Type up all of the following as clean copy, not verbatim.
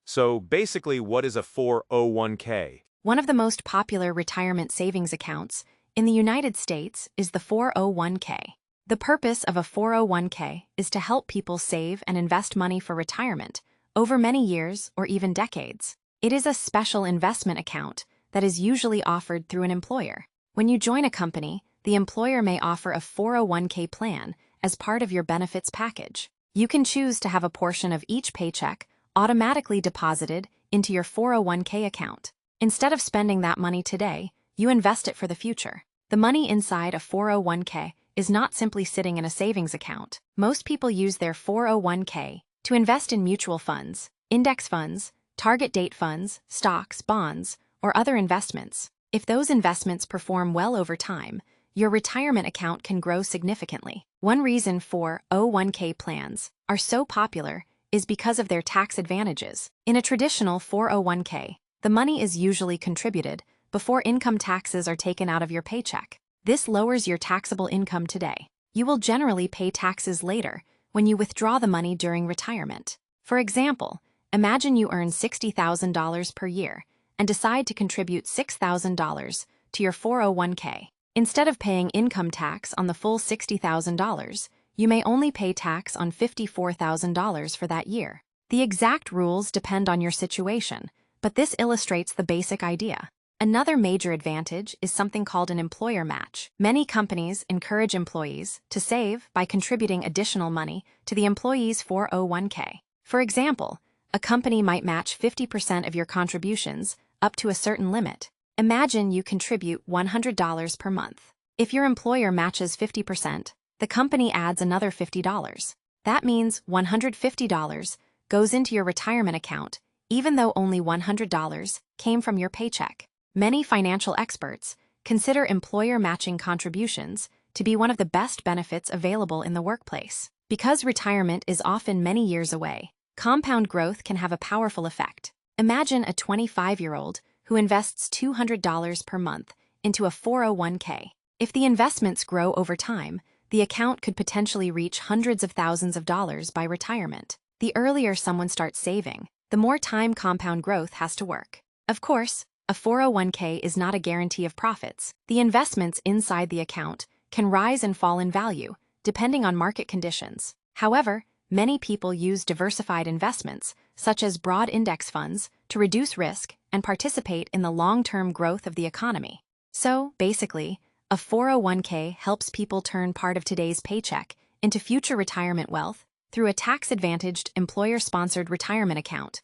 So basically, what is a 401k? One of the most popular retirement savings accounts in the United States is the 401k. The purpose of a 401k is to help people save and invest money for retirement over many years or even decades. It is a special investment account that is usually offered through an employer. When you join a company, the employer may offer a 401k plan as part of your benefits package. You can choose to have a portion of each paycheck automatically deposited into your 401k account. Instead of spending that money today, you invest it for the future. The money inside a 401k is not simply sitting in a savings account. Most people use their 401k to invest in mutual funds, index funds, target date funds, stocks, bonds, or other investments. If those investments perform well over time, your retirement account can grow significantly. One reason 401k plans are so popular is because of their tax advantages. In a traditional 401k, the money is usually contributed before income taxes are taken out of your paycheck. This lowers your taxable income today. You will generally pay taxes later when you withdraw the money during retirement. For example, imagine you earn $60,000 per year and decide to contribute $6,000 to your 401k. Instead of paying income tax on the full $60,000, you may only pay tax on $54,000 for that year. The exact rules depend on your situation, but this illustrates the basic idea. Another major advantage is something called an employer match. Many companies encourage employees to save by contributing additional money to the employee's 401k. For example, a company might match 50% of your contributions up to a certain limit. Imagine you contribute $100 per month. If your employer matches 50%, the company adds another $50. That means $150 goes into your retirement account, even though only $100 came from your paycheck. Many financial experts consider employer matching contributions to be one of the best benefits available in the workplace. Because retirement is often many years away, compound growth can have a powerful effect. Imagine a 25-year-old who invests $200 per month into a 401k. If the investments grow over time, the account could potentially reach hundreds of thousands of dollars by retirement. The earlier someone starts saving, the more time compound growth has to work. Of course, a 401k is not a guarantee of profits. The investments inside the account can rise and fall in value, depending on market conditions. However, many people use diversified investments, such as broad index funds, to reduce risk and participate in the long-term growth of the economy. So, basically, a 401k helps people turn part of today's paycheck into future retirement wealth through a tax-advantaged, employer-sponsored retirement account.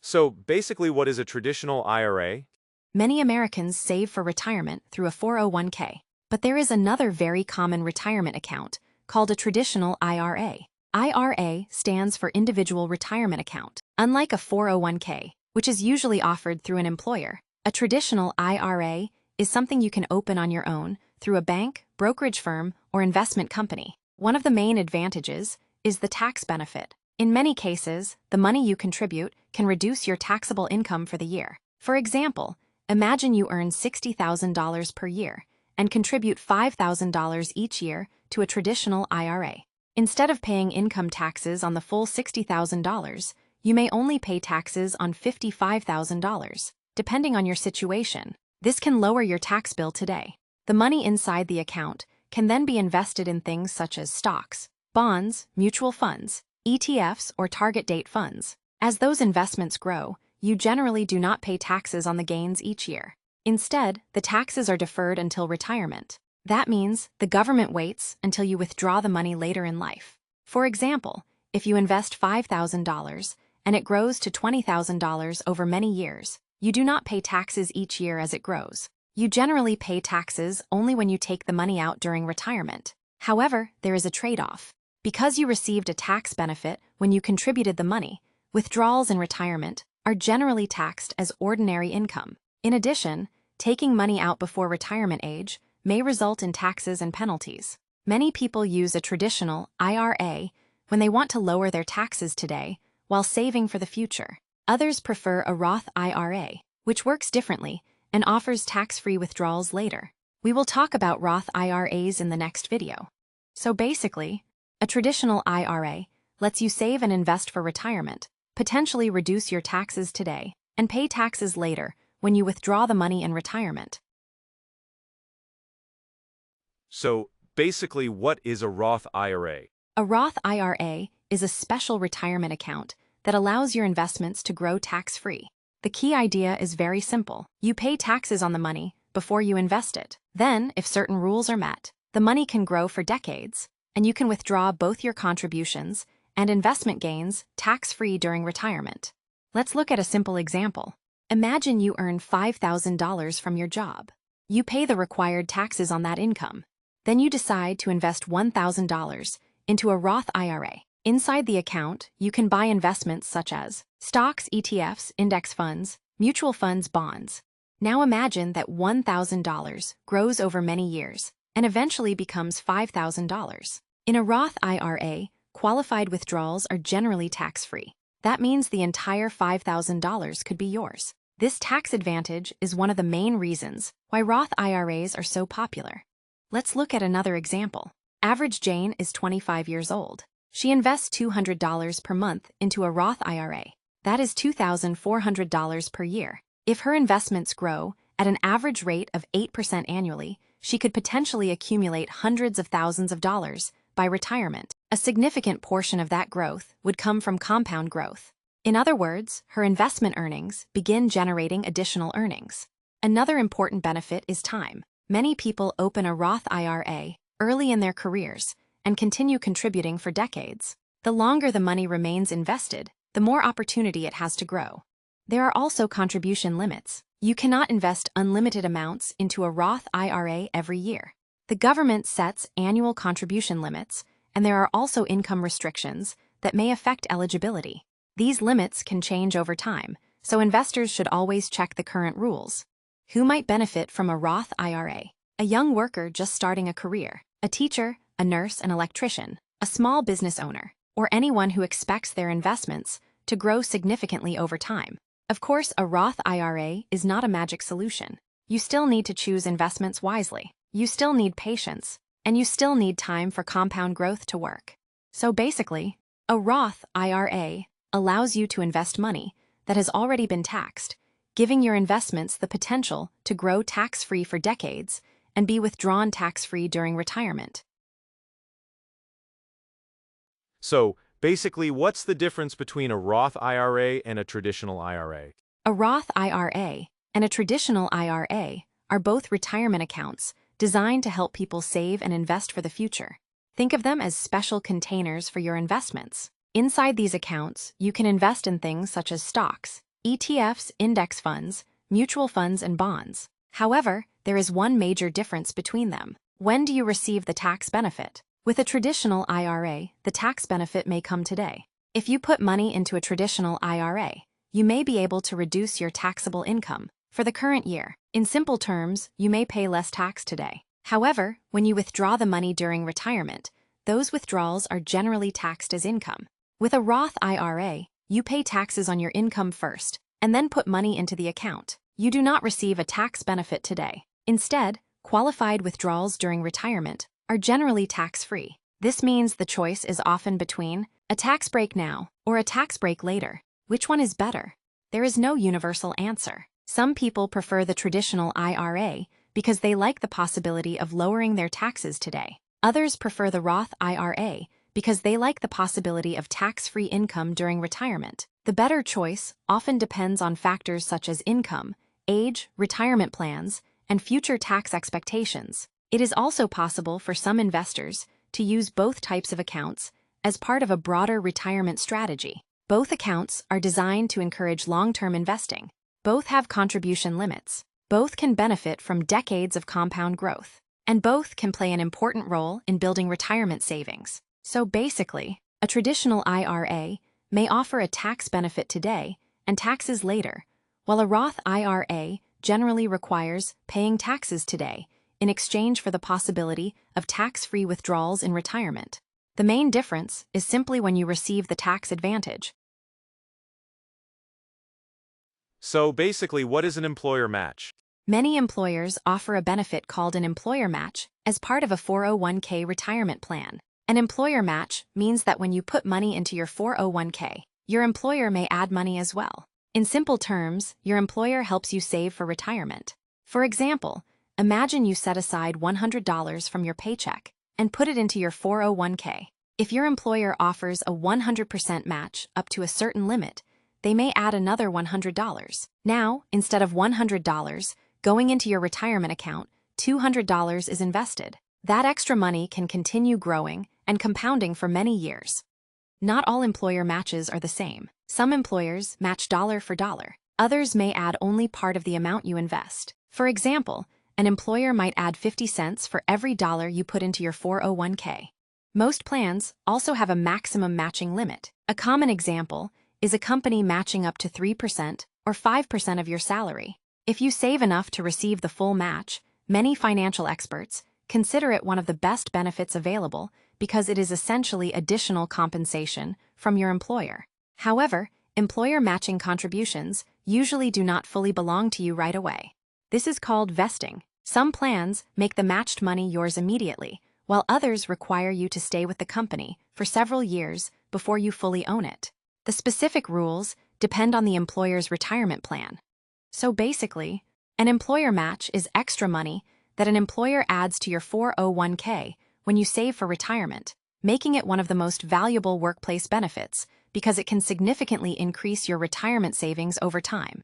So basically, what is a traditional IRA? Many Americans save for retirement through a 401k, but there is another very common retirement account called a traditional IRA. IRA stands for Individual Retirement Account. Unlike a 401k, which is usually offered through an employer, a traditional IRA is something you can open on your own through a bank, brokerage firm, or investment company. One of the main advantages is the tax benefit. In many cases, the money you contribute can reduce your taxable income for the year. For example, imagine you earn $60,000 per year and contribute $5,000 each year to a traditional IRA. Instead of paying income taxes on the full $60,000, you may only pay taxes on $55,000, depending on your situation. This can lower your tax bill today. The money inside the account can then be invested in things such as stocks, bonds, mutual funds, ETFs, or target date funds. As those investments grow, you generally do not pay taxes on the gains each year. Instead, the taxes are deferred until retirement. That means the government waits until you withdraw the money later in life. For example, if you invest $5,000 and it grows to $20,000 over many years, you do not pay taxes each year as it grows. You generally pay taxes only when you take the money out during retirement. However, there is a trade-off. Because you received a tax benefit when you contributed the money, withdrawals in retirement are generally taxed as ordinary income. In addition, taking money out before retirement age may result in taxes and penalties. Many people use a traditional IRA when they want to lower their taxes today while saving for the future. Others prefer a Roth IRA, which works differently and offers tax-free withdrawals later. We will talk about Roth IRAs in the next video. So basically, a traditional IRA lets you save and invest for retirement, potentially reduce your taxes today, and pay taxes later when you withdraw the money in retirement. So, basically, what is a Roth IRA? A Roth IRA is a special retirement account that allows your investments to grow tax-free. The key idea is very simple. You pay taxes on the money before you invest it. Then, if certain rules are met, the money can grow for decades, and you can withdraw both your contributions and investment gains tax-free during retirement. Let's look at a simple example. Imagine you earn $5,000 from your job. You pay the required taxes on that income. Then you decide to invest $1,000 into a Roth IRA. Inside the account, you can buy investments such as stocks, ETFs, index funds, mutual funds, bonds. Now imagine that $1,000 grows over many years and eventually becomes $5,000. In a Roth IRA, qualified withdrawals are generally tax-free. That means the entire $5,000 could be yours. This tax advantage is one of the main reasons why Roth IRAs are so popular. Let's look at another example. Average Jane is 25 years old. She invests $200 per month into a Roth IRA. That is $2,400 per year. If her investments grow at an average rate of 8% annually, she could potentially accumulate hundreds of thousands of dollars by retirement. A significant portion of that growth would come from compound growth. In other words, her investment earnings begin generating additional earnings. Another important benefit is time. Many people open a Roth IRA early in their careers and continue contributing for decades. The longer the money remains invested, the more opportunity it has to grow. There are also contribution limits. You cannot invest unlimited amounts into a Roth IRA every year. The government sets annual contribution limits, and there are also income restrictions that may affect eligibility. These limits can change over time, so investors should always check the current rules. Who might benefit from a Roth IRA? A young worker just starting a career, a teacher, a nurse, an electrician, a small business owner, or anyone who expects their investments to grow significantly over time. Of course, a Roth IRA is not a magic solution. You still need to choose investments wisely. You still need patience, and you still need time for compound growth to work. So basically, a Roth IRA allows you to invest money that has already been taxed, giving your investments the potential to grow tax-free for decades and be withdrawn tax-free during retirement. So, basically, what's the difference between a Roth IRA and a traditional IRA? A Roth IRA and a traditional IRA are both retirement accounts designed to help people save and invest for the future. Think of them as special containers for your investments. Inside these accounts, you can invest in things such as stocks, ETFs, index funds, mutual funds, and bonds. However, there is one major difference between them. When do you receive the tax benefit? With a traditional IRA, the tax benefit may come today. If you put money into a traditional IRA, you may be able to reduce your taxable income for the current year. In simple terms, you may pay less tax today. However, when you withdraw the money during retirement, those withdrawals are generally taxed as income. With a Roth IRA, you pay taxes on your income first and then put money into the account. You do not receive a tax benefit today. Instead, qualified withdrawals during retirement are generally tax-free. This means the choice is often between a tax break now or a tax break later. Which one is better? There is no universal answer. Some people prefer the traditional IRA because they like the possibility of lowering their taxes today. Others prefer the Roth IRA because they like the possibility of tax-free income during retirement. The better choice often depends on factors such as income, age, retirement plans, and future tax expectations. It is also possible for some investors to use both types of accounts as part of a broader retirement strategy. Both accounts are designed to encourage long-term investing. Both have contribution limits. Both can benefit from decades of compound growth. And both can play an important role in building retirement savings. So basically, a traditional IRA may offer a tax benefit today and taxes later, while a Roth IRA generally requires paying taxes today in exchange for the possibility of tax-free withdrawals in retirement. The main difference is simply when you receive the tax advantage. So, basically, what is an employer match? Many employers offer a benefit called an employer match as part of a 401k retirement plan. An employer match means that when you put money into your 401k, your employer may add money as well. In simple terms, your employer helps you save for retirement. For example, imagine you set aside $100 from your paycheck and put it into your 401k. If your employer offers a 100% match up to a certain limit, they may add another $100. Now, instead of $100 going into your retirement account, $200 is invested. That extra money can continue growing and compounding for many years. Not all employer matches are the same. Some employers match dollar for dollar. Others may add only part of the amount you invest. For example, an employer might add 50 cents for every dollar you put into your 401k. Most plans also have a maximum matching limit. A common example is a company matching up to 3% or 5% of your salary. If you save enough to receive the full match, many financial experts consider it one of the best benefits available because it is essentially additional compensation from your employer. However, employer matching contributions usually do not fully belong to you right away. This is called vesting. Some plans make the matched money yours immediately, while others require you to stay with the company for several years before you fully own it. The specific rules depend on the employer's retirement plan. So basically, an employer match is extra money that an employer adds to your 401k when you save for retirement, making it one of the most valuable workplace benefits because it can significantly increase your retirement savings over time.